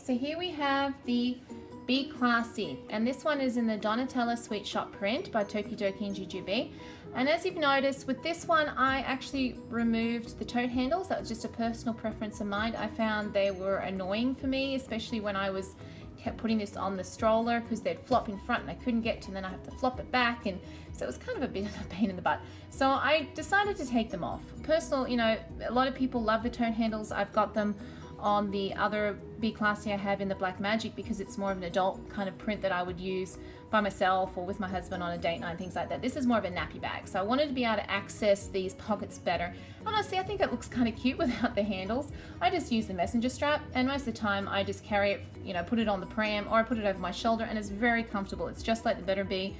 So here we have the Be Classy, and this one is in the Donatella Sweet Shop print by Tokidoki and Jujube. And as you've noticed, with this one, I actually removed the tote handles. That was just a personal preference of mine. I found they were annoying for me, especially when I kept putting this on the stroller, because they'd flop in front and I couldn't get to, and then I have to flop it back, and so it was kind of a bit of a pain in the butt. So I decided to take them off. Personal, a lot of people love the tote handles. I've got them on the other Be Classy I have in the Black Magic, because it's more of an adult kind of print that I would use by myself or with my husband on a date night and things like that. This is more of a nappy bag, so I wanted to be able to access these pockets better. Honestly, I think it looks kind of cute without the handles. I just use the messenger strap, and most of the time I just carry it, put it on the pram, or I put it over my shoulder, and it's very comfortable. It's just like the Better Be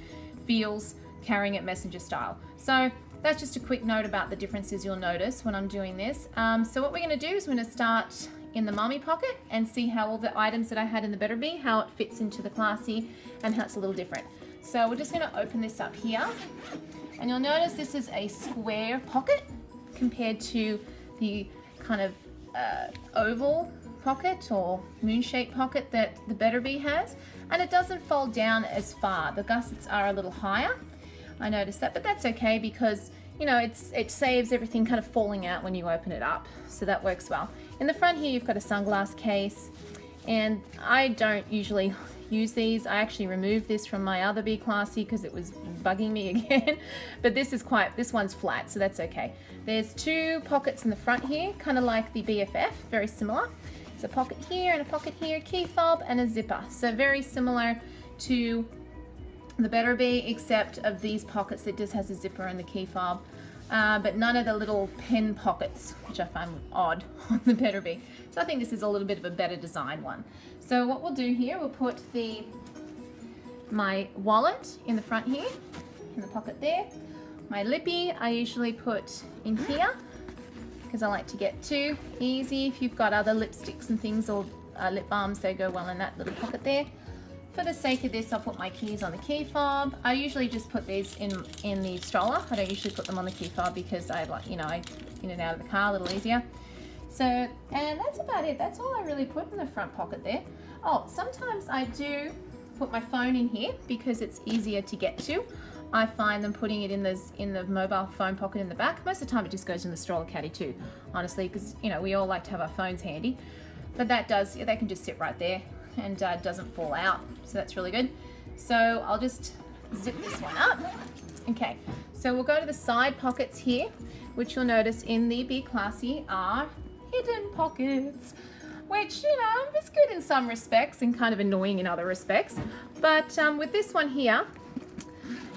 feels carrying it messenger style. So that's just a quick note about the differences you'll notice when I'm doing this. So what we're going to do is we're going to start in the mommy pocket and see how all the items that I had in the Better Be, how it fits into the Classy and how it's a little different. So we're just going to open this up here, and you'll notice this is a square pocket compared to the kind of oval pocket or moon-shaped pocket that the Better Be has, and it doesn't fold down as far. The gussets are a little higher. I noticed that, but that's okay, because it saves everything kind of falling out when you open it up, so that works well. In the front here you've got a sunglass case, and I don't usually use these. I actually removed this from my other Be Classy because it was bugging me again, but this one's flat, so that's okay. There's two pockets in the front here, kind of like the BFF, very similar. There's a pocket here and a pocket here, key fob and a zipper, so very similar to the Better Be, except of these pockets that just has a zipper and the key fob, but none of the little pen pockets, which I find odd on the Better Be. So I think this is a little bit of a better design one. So what we'll do here, we'll put my wallet in the front here, in the pocket there. My lippy I usually put in here, because I like to get to easy. If you've got other lipsticks and things, or lip balms, they go well in that little pocket there. For the sake of this, I'll put my keys on the key fob. I usually just put these in the stroller. I don't usually put them on the key fob because I like, I in and out of the car a little easier. So, and that's about it. That's all I really put in the front pocket there. Oh, sometimes I do put my phone in here because it's easier to get to. I find them putting it in the mobile phone pocket in the back. Most of the time it just goes in the stroller caddy too, honestly, because we all like to have our phones handy. But they can just sit right there, and doesn't fall out, so that's really good. So I'll just zip this one up. Okay, so we'll go to the side pockets here, which you'll notice in the Be Classy are hidden pockets, which is good in some respects and kind of annoying in other respects. But with this one here,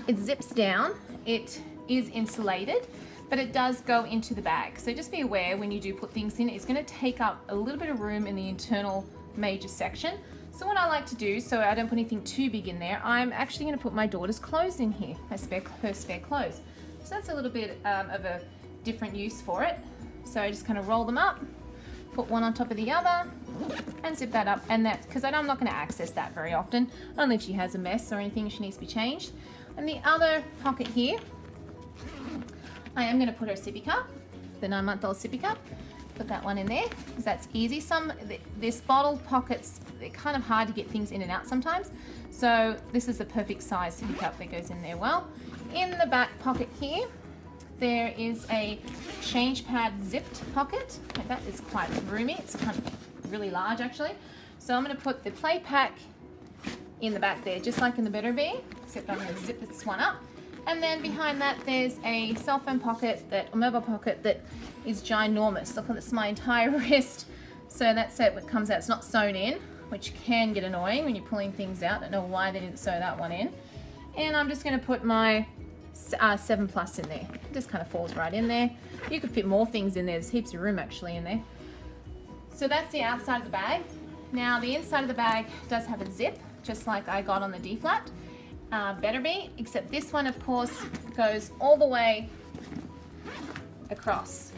it zips down, it is insulated, but it does go into the bag. So just be aware when you do put things in, it's going to take up a little bit of room in the internal major section. So what I like to do, so I don't put anything too big in there, I'm actually going to put my daughter's clothes in here, her spare clothes. So that's a little bit of a different use for it. So I just kind of roll them up, put one on top of the other, and zip that up. And that's because I'm not going to access that very often, only if she has a mess or anything she needs to be changed. And the other pocket here, I am going to put her sippy cup, the 9-month-old sippy cup. Put that one in there, because that's easy. This bottle pockets, they're kind of hard to get things in and out sometimes. So this is the perfect size sippy cup that goes in there well. In the back pocket here, there is a change pad zipped pocket. Okay, that is quite roomy. It's kind of really large actually. So I'm going to put the play pack in the back there, just like in the Better Be, except I'm going to zip this one up. And then behind that, there's a cell phone pocket, a mobile pocket that is ginormous. Look, it's my entire wrist. So that's it, what comes out. It's not sewn in, which can get annoying when you're pulling things out. I don't know why they didn't sew that one in. And I'm just going to put my 7 Plus in there. It just kind of falls right in there. You could fit more things in there. There's heaps of room actually in there. So that's the outside of the bag. Now the inside of the bag does have a zip, just like I got on the D-flat. Better Be, except this one of course goes all the way across,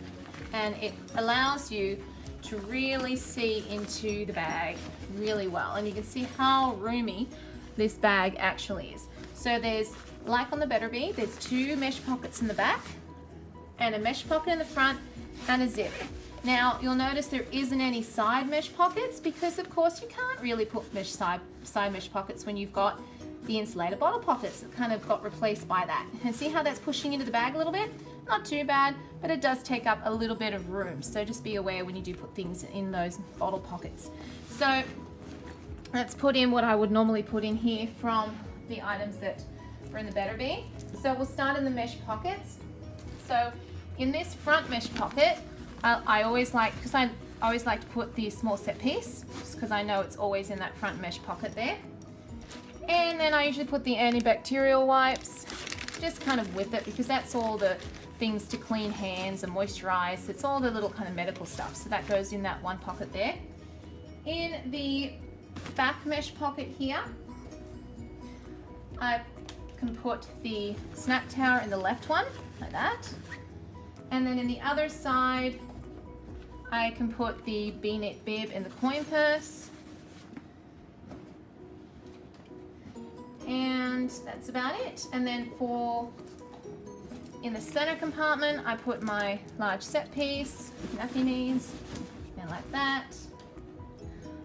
and it allows you to really see into the bag really well, and you can see how roomy this bag actually is. So there's, like on the Better Be, there's 2 mesh pockets in the back and a mesh pocket in the front and a zip. Now you'll notice there isn't any side mesh pockets because of course you can't really put side mesh pockets when you've got the insulator bottle pockets that kind of got replaced by that. And see how that's pushing into the bag a little bit? Not too bad, but it does take up a little bit of room. So just be aware when you do put things in those bottle pockets. So let's put in what I would normally put in here from the items that are in the Better Bee. So we'll start in the mesh pockets. So in this front mesh pocket, I always like to put the small set piece, just because I know it's always in that front mesh pocket there. And then I usually put the antibacterial wipes, just kind of with it, because that's all the things to clean hands and moisturize. It's all the little kind of medical stuff. So that goes in that one pocket there. In the back mesh pocket here, I can put the snack tower in the left one, like that. And then in the other side, I can put the B-Knit bib in the coin purse. And that's about it. And then in the center compartment, I put my large set piece, nappy needs, and like that.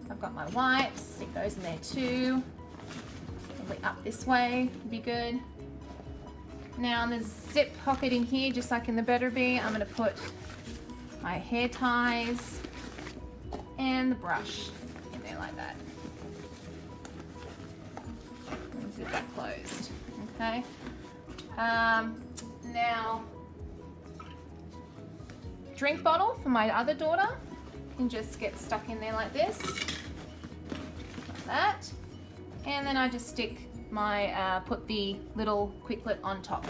I've got my wipes, stick those in there too. Probably up this way would be good. Now in the zip pocket in here, just like in the Better Bee, I'm gonna put my hair ties and the brush in there like that. And zip that closed, okay? Now, drink bottle for my other daughter can just get stuck in there like this, like that. And then I just stick my, put the little Quicklip on top,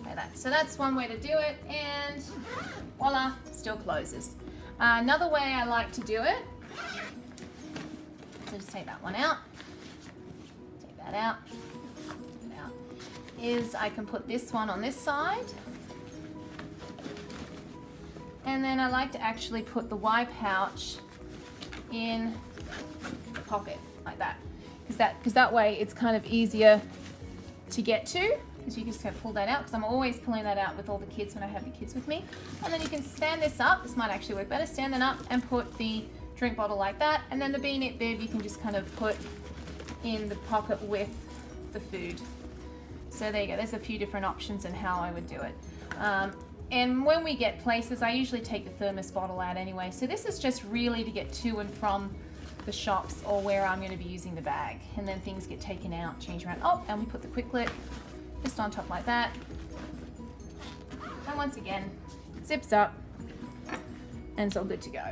like that. So that's one way to do it, and voila, still closes. Another way I like to do it, so just take that one out, take that out, is I can put this one on this side, and then I like to actually put the Y pouch in the pocket like that, because that way it's kind of easier to get to, because you can just kind of pull that out, because I'm always pulling that out with all the kids when I have the kids with me. And then you can stand this up, this might actually work better, stand it up and put the drink bottle like that, and then the B-Knit bib you can just kind of put in the pocket with the food. So there you go, there's a few different options in how I would do it. And when we get places, I usually take the thermos bottle out anyway. So this is just really to get to and from the shops or where I'm going to be using the bag. And then things get taken out, change around. Oh, and we put the Quicklip just on top like that. And once again, zips up and it's all good to go.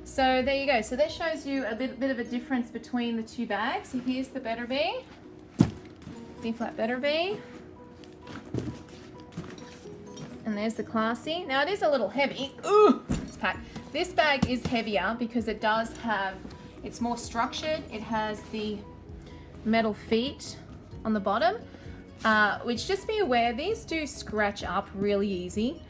So there you go. So that shows you a bit of a difference between the two bags. So here's the Better Bee. The flat Better Bee, and there's the Classy. Now it is a little heavy. Ooh, it's packed. This bag is heavier because it does have, it's more structured. It has the metal feet on the bottom, which just be aware, these do scratch up really easy.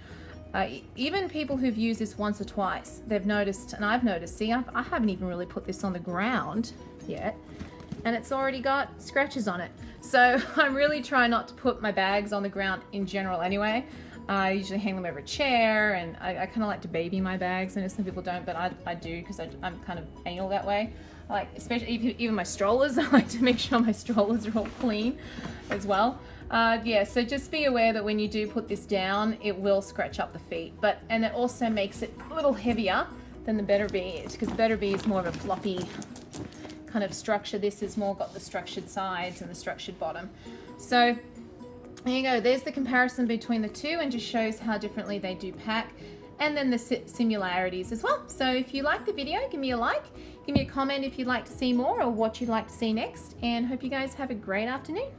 Even people who've used this once or twice, they've noticed, and I've noticed, see, I haven't even really put this on the ground yet, and it's already got scratches on it. So I really try not to put my bags on the ground in general anyway. I usually hang them over a chair, and I kind of like to baby my bags. I know some people don't, but I do, because I'm kind of anal that way. I like, especially even my strollers, I like to make sure my strollers are all clean as well. Yeah, so just be aware that when you do put this down, it will scratch up the feet. And it also makes it a little heavier than the Better Bee is, because the Better Bee is more of a floppy kind of structure. This is more got the structured sides and the structured bottom. So there you go, there's the comparison between the two, and just shows how differently they do pack, and then the similarities as well. So if you like the video, give me a like, give me a comment if you'd like to see more or what you'd like to see next, and hope you guys have a great afternoon.